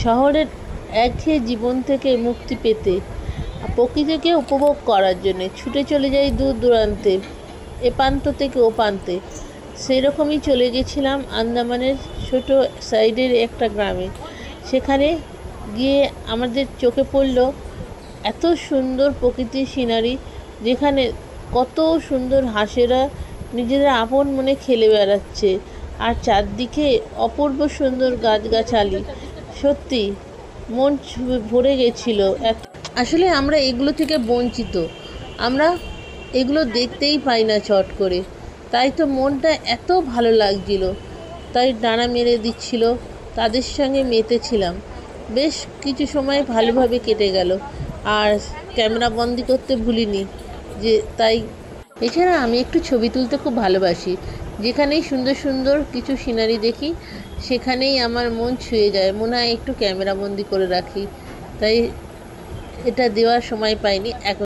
শহরের একঘেয়ে জীবন থেকে মুক্তি পেতে প্রকৃতিকে উপভোগ করার জন্যে ছুটে চলে যাই দূর দূরান্তে, এপ্রান্ত থেকে ওপ্রান্তে। সেই রকমই চলে গেছিলাম আন্দামানের ছোট সাইডের একটা গ্রামে। সেখানে গিয়ে আমাদের চোখে পড়ল এত সুন্দর প্রকৃতির সিনারি, যেখানে কত সুন্দর হাঁসেরা নিজেরা আপন মনে খেলে বেড়াচ্ছে, আর চারদিকে অপূর্ব সুন্দর গাছগাছালি। সত্যি মন ভরে গেছিল। আসলে আমরা এগুলো থেকে বঞ্চিত, আমরা এগুলো দেখতেই পাই না চট করে, তাই তো মনটা এত ভালো লাগছিল। তাই ডানা মেরে দিচ্ছিল, তাদের সঙ্গে মেতেছিলাম। বেশ কিছু সময় ভালোভাবে কেটে গেল, আর ক্যামেরা বন্দি করতে ভুলিনি যে তাই। এছাড়া আমি একটু ছবি তুলতে খুব ভালোবাসি। যেখানেই সুন্দর সুন্দর কিছু সিনারি দেখি, সেখানেই আমার মন ছুঁয়ে যায়, মনে হয় একটু ক্যামেরা বন্দি করে রাখি। তাই এটা দেওয়ার সময় পাইনি এখন।